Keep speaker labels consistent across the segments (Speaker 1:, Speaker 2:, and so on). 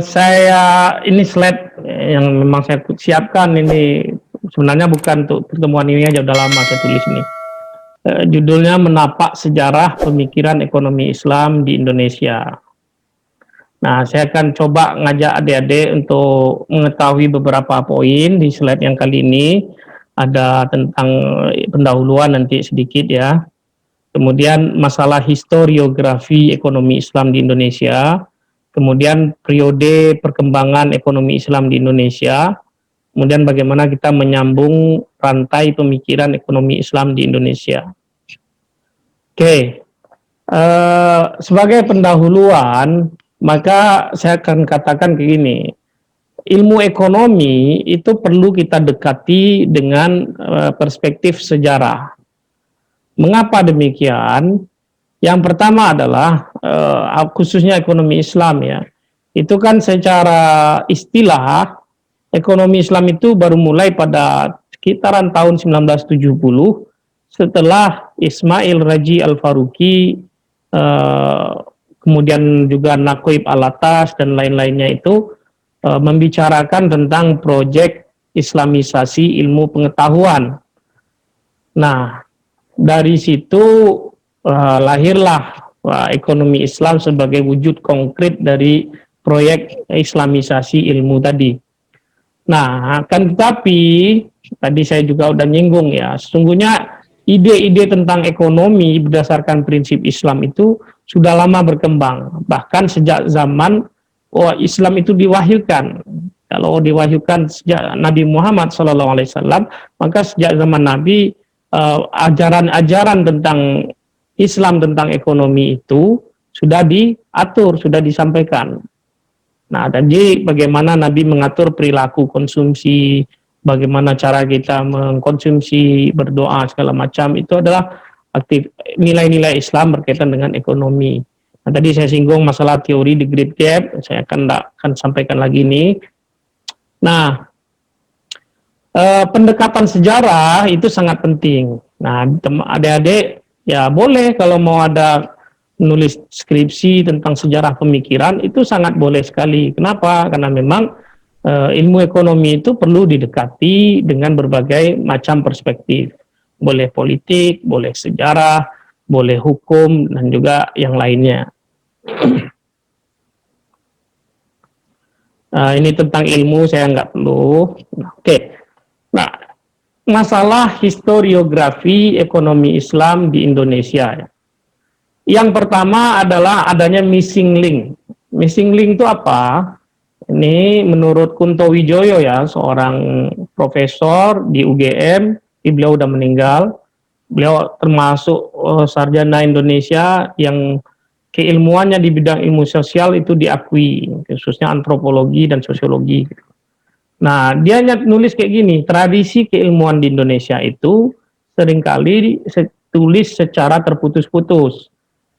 Speaker 1: Saya ini slide yang memang saya siapkan ini sebenarnya bukan untuk pertemuan ini aja, udah lama saya tulis ini. Judulnya Menapak Sejarah Pemikiran Ekonomi Islam di Indonesia. Nah, saya akan coba ngajak adik-adik untuk mengetahui beberapa poin di slide yang kali ini. Ada tentang pendahuluan nanti sedikit ya. Kemudian masalah historiografi ekonomi Islam di Indonesia. Kemudian periode perkembangan ekonomi Islam di Indonesia. Kemudian bagaimana kita menyambung rantai pemikiran ekonomi Islam di Indonesia. Oke. Sebagai pendahuluan, maka saya akan katakan begini, ilmu ekonomi itu perlu kita dekati dengan perspektif sejarah. Mengapa demikian? Yang pertama adalah khususnya ekonomi Islam ya, itu kan secara istilah ekonomi Islam itu baru mulai pada sekitaran tahun 1970 setelah Ismail Raji Al-Faruqi, kemudian juga Naqib Al-Atas dan lain-lainnya itu membicarakan tentang proyek Islamisasi ilmu pengetahuan. Nah, dari situ lahirlah ekonomi Islam sebagai wujud konkret dari proyek Islamisasi ilmu tadi. Nah, akan tetapi tadi saya juga udah nyinggung ya, sesungguhnya ide-ide tentang ekonomi berdasarkan prinsip Islam itu sudah lama berkembang. Bahkan sejak zaman Islam itu diwahyukan. Kalau diwahyukan sejak Nabi Muhammad SAW, maka sejak zaman Nabi ajaran-ajaran tentang Islam tentang ekonomi itu sudah diatur, sudah disampaikan. Nah, jadi bagaimana Nabi mengatur perilaku konsumsi, bagaimana cara kita mengkonsumsi, berdoa segala macam, itu adalah nilai-nilai Islam berkaitan dengan ekonomi. Nah, tadi saya singgung masalah teori the Great Gap, saya akan sampaikan lagi ini. Nah, pendekatan sejarah itu sangat penting. Nah, adik-adik ya boleh kalau mau ada menulis skripsi tentang sejarah pemikiran itu sangat boleh sekali. Kenapa? Karena memang ilmu ekonomi itu perlu didekati dengan berbagai macam perspektif. Boleh politik, boleh sejarah, boleh hukum, dan juga yang lainnya. Ini tentang ilmu saya nggak perlu. Oke. Nah, masalah historiografi ekonomi Islam di Indonesia. Yang pertama adalah adanya missing link. Missing link itu apa? Ini menurut Kunto Wijoyo ya, seorang profesor di UGM, beliau udah meninggal. Beliau termasuk sarjana Indonesia yang keilmuannya di bidang ilmu sosial itu diakui, khususnya antropologi dan sosiologi. Nah, dia nulis kayak gini, tradisi keilmuan di Indonesia itu seringkali tulis secara terputus-putus.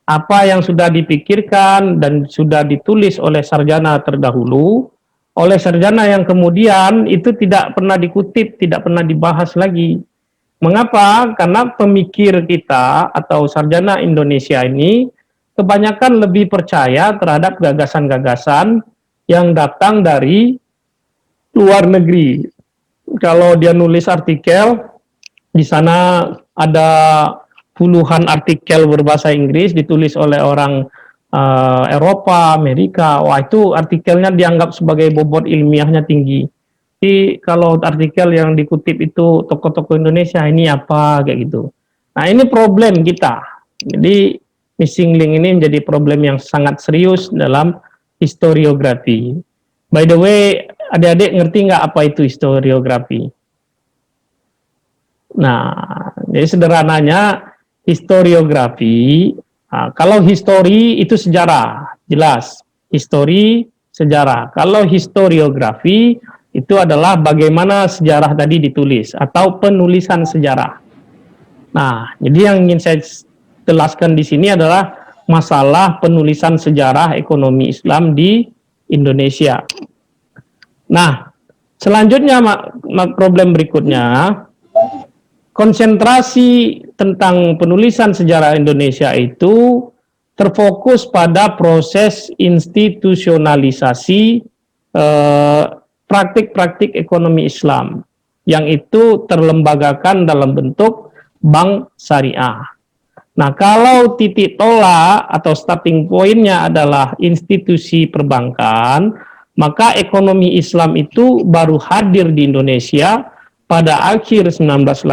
Speaker 1: Apa yang sudah dipikirkan dan sudah ditulis oleh sarjana terdahulu, oleh sarjana yang kemudian itu tidak pernah dikutip, tidak pernah dibahas lagi. Mengapa? Karena pemikir kita atau sarjana Indonesia ini kebanyakan lebih percaya terhadap gagasan-gagasan yang datang dari luar negeri. Kalau dia nulis artikel, di sana ada puluhan artikel berbahasa Inggris ditulis oleh orang Eropa, Amerika. Wah, itu artikelnya dianggap sebagai bobot ilmiahnya tinggi. Jadi kalau artikel yang dikutip itu tokoh-tokoh Indonesia, ini apa kayak gitu. Nah, ini problem kita. Jadi missing link ini menjadi problem yang sangat serius dalam historiografi. By the way, adik-adik ngerti nggak apa itu historiografi? Nah, jadi sederhananya historiografi, kalau histori itu sejarah, jelas. Histori, sejarah. Kalau historiografi itu adalah bagaimana sejarah tadi ditulis atau penulisan sejarah. Nah, jadi yang ingin saya jelaskan di sini adalah masalah penulisan sejarah ekonomi Islam di Indonesia. Nah, selanjutnya problem berikutnya, konsentrasi tentang penulisan sejarah Indonesia itu terfokus pada proses institusionalisasi praktik-praktik ekonomi Islam yang itu terlembagakan dalam bentuk bank syariah. Nah, kalau titik tolak atau starting point-nya adalah institusi perbankan, maka ekonomi Islam itu baru hadir di Indonesia pada akhir 1980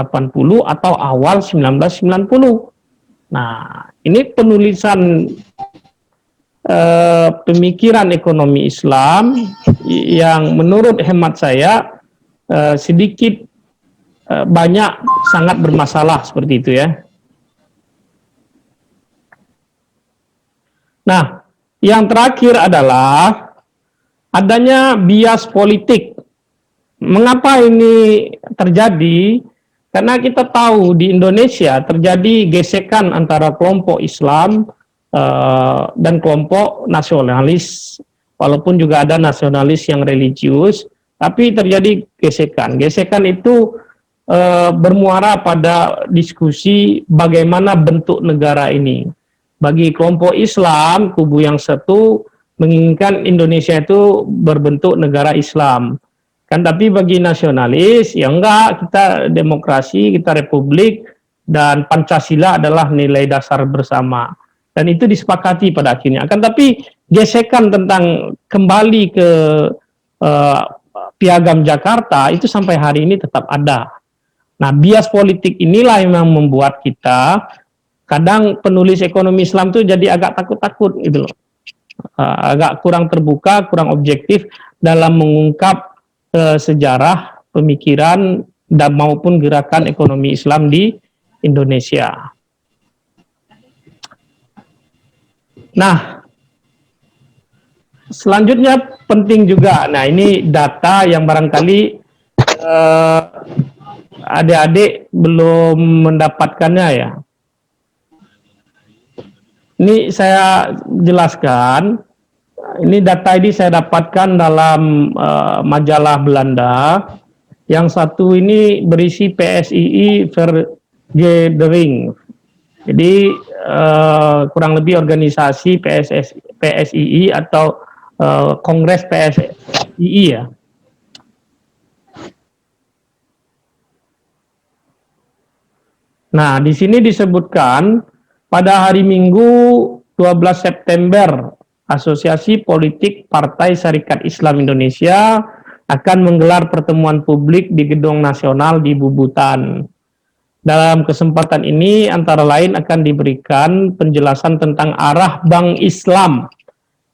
Speaker 1: atau awal 1990. Nah, ini penulisan pemikiran ekonomi Islam yang menurut hemat saya sedikit banyak sangat bermasalah seperti itu ya. Nah, yang terakhir adalah adanya bias politik. Mengapa ini terjadi? Karena kita tahu di Indonesia terjadi gesekan antara kelompok Islam dan kelompok nasionalis, walaupun juga ada nasionalis yang religius, tapi terjadi gesekan. Gesekan itu bermuara pada diskusi bagaimana bentuk negara ini. Bagi kelompok Islam, kubu yang satu menginginkan Indonesia itu berbentuk negara Islam. Kan tapi bagi nasionalis, ya enggak, kita demokrasi, kita republik, dan Pancasila adalah nilai dasar bersama. Dan itu disepakati pada akhirnya. Kan tapi gesekan tentang kembali ke Piagam Jakarta itu sampai hari ini tetap ada. Nah, bias politik inilah yang membuat kita kadang penulis ekonomi Islam tuh jadi agak takut-takut gitu loh. Agak kurang terbuka, kurang objektif dalam mengungkap sejarah, pemikiran, dan maupun gerakan ekonomi Islam di Indonesia. Nah, selanjutnya penting juga, nah ini data yang barangkali adik-adik belum mendapatkannya ya. Ini saya jelaskan, ini data ini saya dapatkan dalam majalah Belanda. Yang satu ini berisi PSII Vergadering. Jadi kurang lebih organisasi PSII atau Kongres PSII ya. Nah, di sini disebutkan pada hari Minggu 12 September, Asosiasi Politik Partai Syarikat Islam Indonesia akan menggelar pertemuan publik di Gedung Nasional di Bubutan. Dalam kesempatan ini antara lain akan diberikan penjelasan tentang arah Bank Islam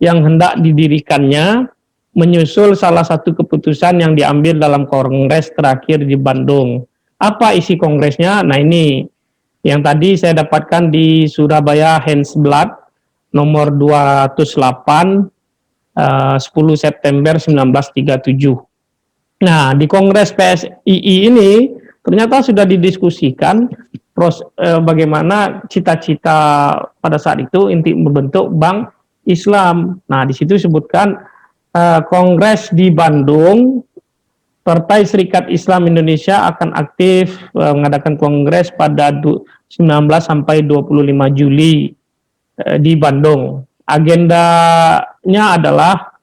Speaker 1: yang hendak didirikannya, menyusul salah satu keputusan yang diambil dalam kongres terakhir di Bandung. Apa isi kongresnya? Nah ini yang tadi saya dapatkan di Surabaya Handelsblad nomor 208 10 September 1937. Nah, di Kongres PSII ini ternyata sudah didiskusikan bagaimana cita-cita pada saat itu inti membentuk Bank Islam. Nah, di situ disebutkan Kongres di Bandung, Partai Serikat Islam Indonesia akan aktif mengadakan kongres pada 19 sampai 25 Juli di Bandung. Agendanya adalah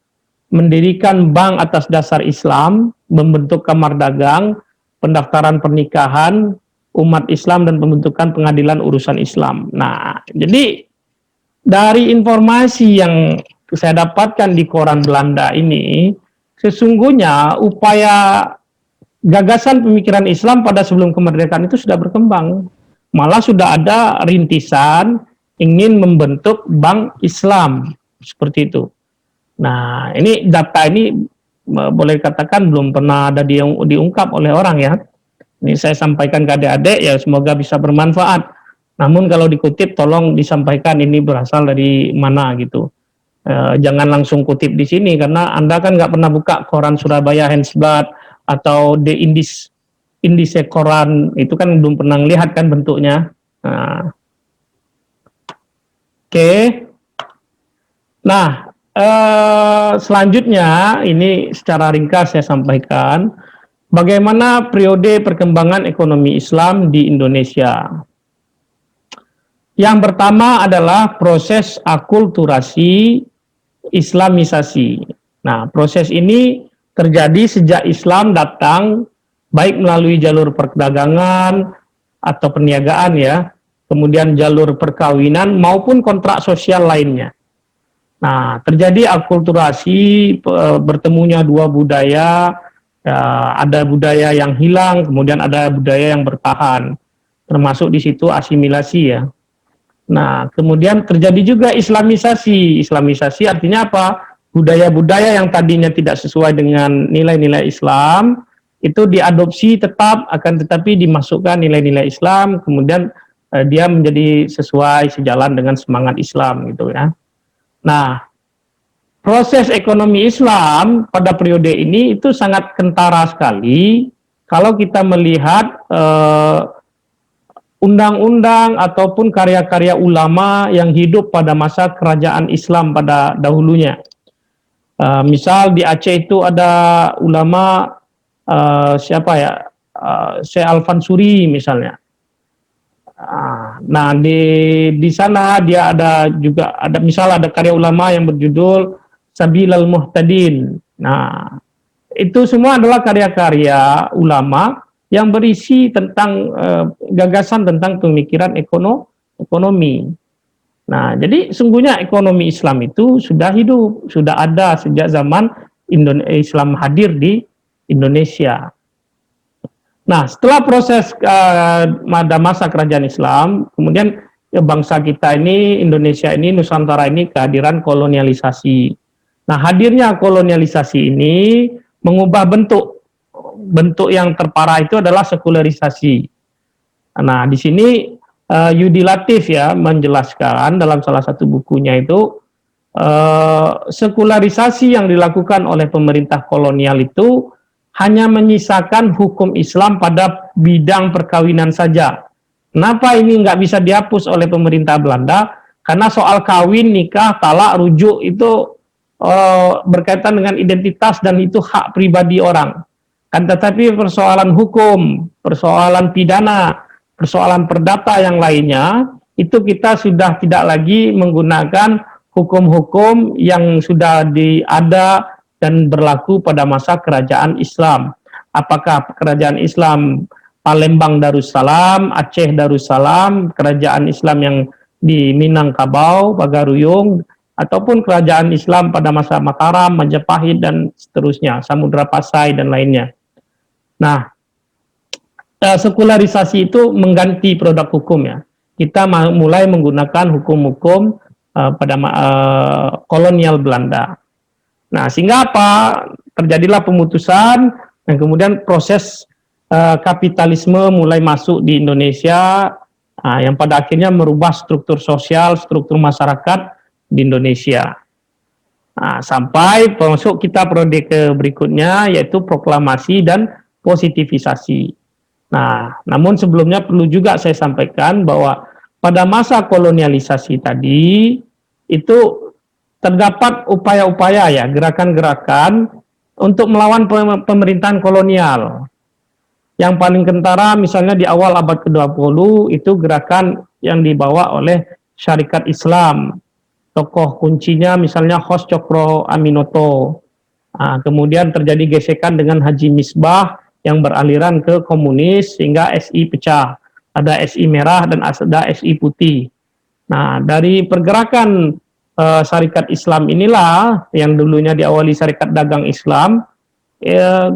Speaker 1: mendirikan bank atas dasar Islam, membentuk kamar dagang, pendaftaran pernikahan umat Islam, dan pembentukan pengadilan urusan Islam. Nah, jadi dari informasi yang saya dapatkan di koran Belanda ini, sesungguhnya upaya gagasan pemikiran Islam pada sebelum kemerdekaan itu sudah berkembang. Malah sudah ada rintisan ingin membentuk Bank Islam, seperti itu. Nah, ini data ini boleh dikatakan belum pernah ada diungkap oleh orang ya. Ini saya sampaikan ke adik-adik ya, semoga bisa bermanfaat. Namun kalau dikutip tolong disampaikan ini berasal dari mana gitu. Jangan langsung kutip di sini karena Anda kan nggak pernah buka koran Surabaya Handelsblad atau The Indise koran, itu kan belum pernah lihat kan bentuknya. Nah, Oke. Nah, selanjutnya ini secara ringkas saya sampaikan bagaimana periode perkembangan ekonomi Islam di Indonesia. Yang pertama adalah proses akulturasi Islamisasi. Nah, proses ini terjadi sejak Islam datang, baik melalui jalur perdagangan atau perniagaan ya, kemudian jalur perkawinan maupun kontrak sosial lainnya. Nah, terjadi akulturasi, bertemunya dua budaya, ya, ada budaya yang hilang, kemudian ada budaya yang bertahan, termasuk di situ asimilasi ya. Nah, kemudian terjadi juga Islamisasi. Islamisasi artinya apa? Budaya-budaya yang tadinya tidak sesuai dengan nilai-nilai Islam, itu diadopsi tetap, akan tetapi dimasukkan nilai-nilai Islam, kemudian dia menjadi sesuai, sejalan dengan semangat Islam gitu ya. Nah, proses ekonomi Islam pada periode ini itu sangat kentara sekali kalau kita melihat undang-undang ataupun karya-karya ulama yang hidup pada masa kerajaan Islam pada dahulunya. Misal di Aceh itu ada ulama siapa ya, Syekh Al-Fansuri misalnya. Nah, di sana dia ada juga misal ada karya ulama yang berjudul Sabilal Muhtadin. Nah, itu semua adalah karya-karya ulama yang berisi tentang gagasan tentang pemikiran ekonomi. Nah, jadi sungguhnya ekonomi Islam itu sudah hidup, sudah ada sejak zaman Islam hadir di Indonesia. Nah, setelah proses pada masa kerajaan Islam, kemudian bangsa kita ini, Indonesia ini, Nusantara ini kehadiran kolonialisasi. Nah, hadirnya kolonialisasi ini mengubah bentuk yang terparah itu adalah sekularisasi. Nah, di sini Yudi Latif ya menjelaskan dalam salah satu bukunya itu sekularisasi yang dilakukan oleh pemerintah kolonial itu hanya menyisakan hukum Islam pada bidang perkawinan saja. Kenapa ini nggak bisa dihapus oleh pemerintah Belanda? Karena soal kawin, nikah, talak, rujuk itu berkaitan dengan identitas dan itu hak pribadi orang. Kan tetapi persoalan hukum, persoalan pidana, persoalan perdata yang lainnya, itu kita sudah tidak lagi menggunakan hukum-hukum yang sudah ada dan berlaku pada masa kerajaan Islam. Apakah kerajaan Islam Palembang Darussalam, Aceh Darussalam, kerajaan Islam yang di Minangkabau, Bagaruyung, ataupun kerajaan Islam pada masa Mataram, Majapahit, dan seterusnya, Samudra Pasai, dan lainnya. Nah, sekularisasi itu mengganti produk hukum ya. Kita mulai menggunakan hukum-hukum pada kolonial Belanda. Nah, sehingga apa? Terjadilah pemutusan dan kemudian proses kapitalisme mulai masuk di Indonesia yang pada akhirnya merubah struktur sosial, struktur masyarakat di Indonesia. Nah, sampai masuk kita periode berikutnya yaitu proklamasi dan positivisasi. Nah, namun sebelumnya perlu juga saya sampaikan bahwa pada masa kolonialisasi tadi itu terdapat upaya-upaya ya, gerakan-gerakan untuk melawan pemerintahan kolonial. Yang paling kentara misalnya di awal abad ke-20 itu gerakan yang dibawa oleh Syarikat Islam. Tokoh kuncinya misalnya Hos Cokro Aminoto. Nah, kemudian terjadi gesekan dengan Haji Misbah yang beraliran ke komunis sehingga SI pecah. Ada SI merah dan ada SI putih. Nah, dari pergerakan Syarikat Islam inilah yang dulunya diawali Syarikat Dagang Islam,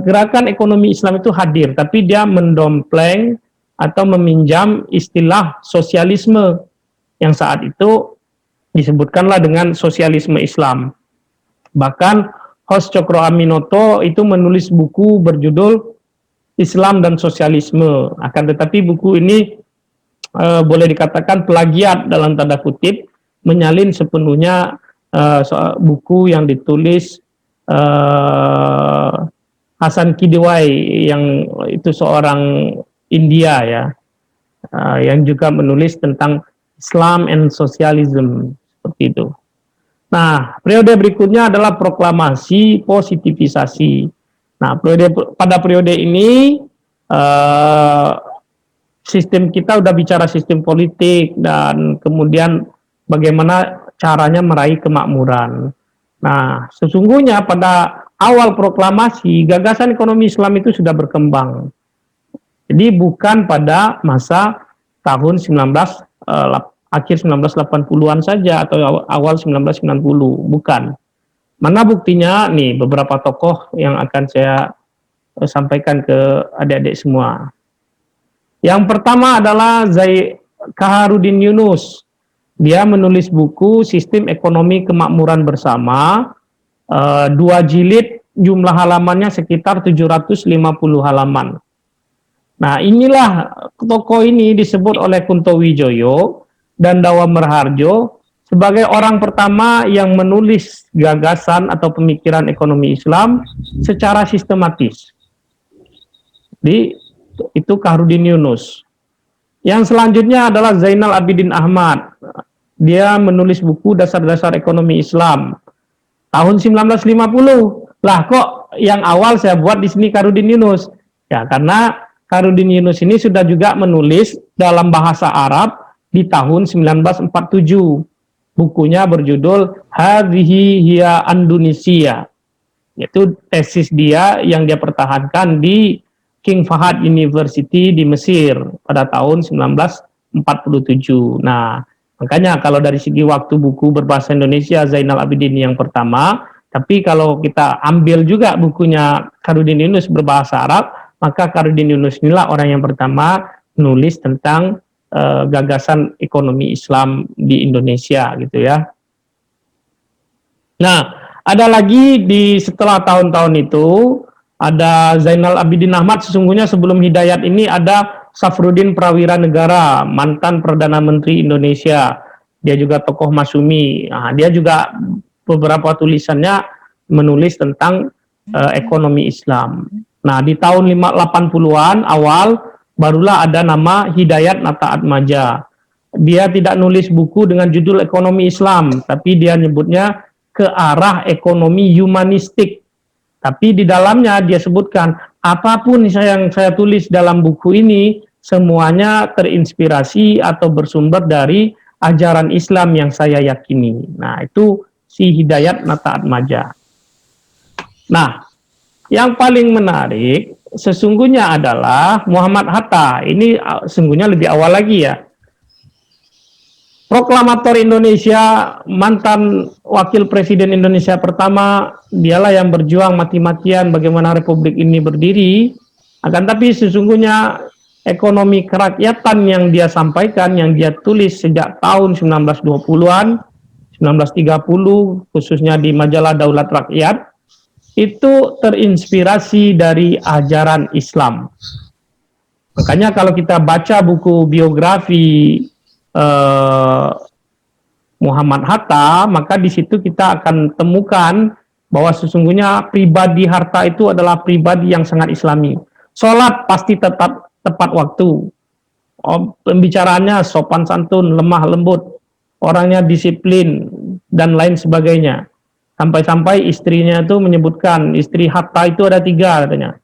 Speaker 1: gerakan ekonomi Islam itu hadir, tapi dia mendompleng atau meminjam istilah sosialisme yang saat itu disebutkanlah dengan sosialisme Islam. Bahkan Hos Cokro Aminoto itu menulis buku berjudul Islam dan Sosialisme. Akan tetapi buku ini boleh dikatakan plagiat dalam tanda kutip, menyalin sepenuhnya buku yang ditulis Hasan Kidiwai yang itu seorang India ya, yang juga menulis tentang Islam and Socialism seperti itu. Nah, periode berikutnya adalah proklamasi positivisasi. Nah, pada periode ini sistem kita udah bicara sistem politik dan kemudian bagaimana caranya meraih kemakmuran. Nah, sesungguhnya pada awal proklamasi gagasan ekonomi Islam itu sudah berkembang. Jadi bukan pada masa tahun 19 akhir 1980-an saja atau awal 1990, bukan. Mana buktinya? Nih beberapa tokoh yang akan saya sampaikan ke adik-adik semua. Yang pertama adalah Kaharudin Yunus. Dia menulis buku Sistem Ekonomi Kemakmuran Bersama, 2 jilid, jumlah halamannya sekitar 750 halaman. Nah, inilah tokoh ini disebut oleh Kunto Wijoyo dan Dawa Merharjo sebagai orang pertama yang menulis gagasan atau pemikiran ekonomi Islam secara sistematis. Jadi, itu Kaharudin Yunus. Yang selanjutnya adalah Zainal Abidin Ahmad. Dia menulis buku Dasar-Dasar Ekonomi Islam tahun 1950. Lah kok yang awal saya buat di sini Kaharudin Yunus? Ya, karena Kaharudin Yunus ini sudah juga menulis dalam bahasa Arab di tahun 1947. Bukunya berjudul Hadhihi Hiya Indonesia. Itu tesis dia yang dia pertahankan di King Fahad University di Mesir pada tahun 1947. Nah, makanya kalau dari segi waktu buku berbahasa Indonesia Zainal Abidin yang pertama, tapi kalau kita ambil juga bukunya Kaharudin Yunus berbahasa Arab, maka Kaharudin Yunus inilah orang yang pertama nulis tentang gagasan ekonomi Islam di Indonesia gitu ya. Nah, ada lagi setelah tahun-tahun itu ada Zainal Abidin Ahmad. Sesungguhnya sebelum Hidayat ini ada Safruddin Prawira Negara, mantan Perdana Menteri Indonesia. Dia juga tokoh Masyumi. Nah, dia juga beberapa tulisannya menulis tentang ekonomi Islam. Nah, di tahun 80-an awal barulah ada nama Hidayat Nata Atmaja. Dia tidak nulis buku dengan judul ekonomi Islam, tapi dia nyebutnya ke arah ekonomi humanistik. Tapi di dalamnya dia sebutkan apapun yang saya tulis dalam buku ini semuanya terinspirasi atau bersumber dari ajaran Islam yang saya yakini. Nah, itu si Hidayat Nata Atmaja. Nah, yang paling menarik sesungguhnya adalah Muhammad Hatta. Ini sesungguhnya lebih awal lagi ya. Proklamator Indonesia, mantan wakil presiden Indonesia pertama, dialah yang berjuang mati-matian bagaimana republik ini berdiri. Akan tapi sesungguhnya ekonomi kerakyatan yang dia sampaikan, yang dia tulis sejak tahun 1920-an, 1930, khususnya di majalah Daulat Rakyat, itu terinspirasi dari ajaran Islam. Makanya kalau kita baca buku biografi Muhammad Hatta, maka di situ kita akan temukan bahwa sesungguhnya pribadi Hatta itu adalah pribadi yang sangat Islami. Sholat pasti tepat waktu. Pembicaraannya sopan santun, lemah lembut, orangnya disiplin dan lain sebagainya. Sampai-sampai istrinya itu menyebutkan, istri Hatta itu ada 3 katanya.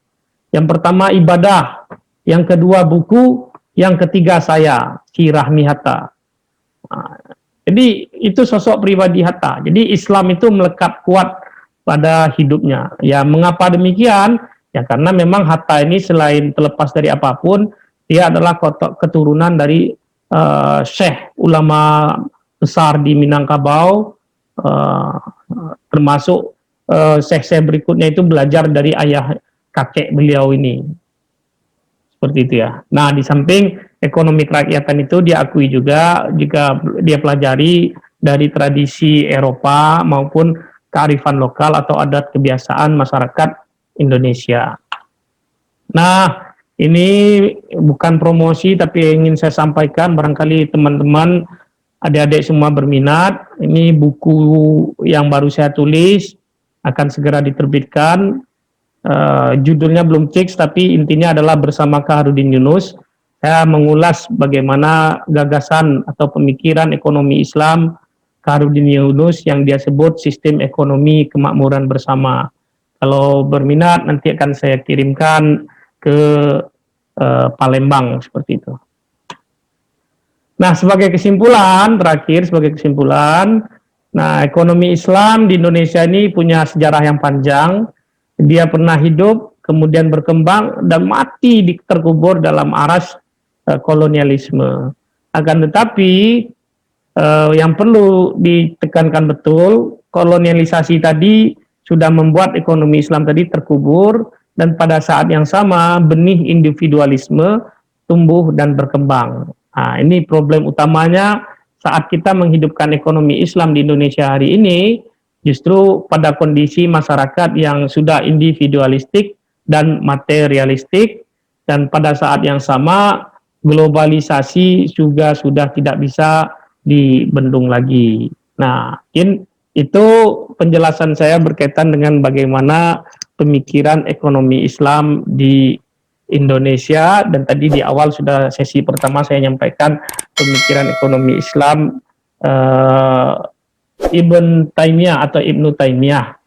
Speaker 1: Yang pertama ibadah, yang kedua buku, yang ketiga saya, Ki Rahmi Hatta. Nah, jadi itu sosok pribadi Hatta. Jadi Islam itu melekat kuat pada hidupnya. Ya, mengapa demikian? Ya karena memang Hatta ini selain terlepas dari apapun, dia adalah keturunan dari syekh ulama besar di Minangkabau, termasuk syekh-syekh berikutnya itu belajar dari ayah kakek beliau ini. Seperti itu ya. Nah, di samping ekonomi kerakyatan itu diakui juga jika dia pelajari dari tradisi Eropa maupun kearifan lokal atau adat kebiasaan masyarakat Indonesia. Nah, ini bukan promosi tapi ingin saya sampaikan, barangkali teman-teman adik-adik semua berminat. Ini buku yang baru saya tulis, akan segera diterbitkan. Judulnya belum fix, tapi intinya adalah bersama Kaharudin Yunus. Saya mengulas bagaimana gagasan atau pemikiran ekonomi Islam Kaharudin Yunus yang dia sebut sistem ekonomi kemakmuran bersama. Kalau berminat nanti akan saya kirimkan ke Palembang seperti itu. Nah, sebagai kesimpulan, terakhir sebagai kesimpulan, nah ekonomi Islam di Indonesia ini punya sejarah yang panjang. Dia pernah hidup, kemudian berkembang, dan mati terkubur dalam aras kolonialisme. Akan tetapi, yang perlu ditekankan betul, kolonialisasi tadi sudah membuat ekonomi Islam tadi terkubur, dan pada saat yang sama benih individualisme tumbuh dan berkembang. Nah, ini problem utamanya saat kita menghidupkan ekonomi Islam di Indonesia hari ini, justru pada kondisi masyarakat yang sudah individualistik dan materialistik, dan pada saat yang sama globalisasi juga sudah tidak bisa dibendung lagi. Nah, mungkin itu penjelasan saya berkaitan dengan bagaimana pemikiran ekonomi Islam di Indonesia, dan tadi di awal sudah sesi pertama saya nyampaikan pemikiran ekonomi Islam Ibn Taimiyah atau Ibnu Taimiyah.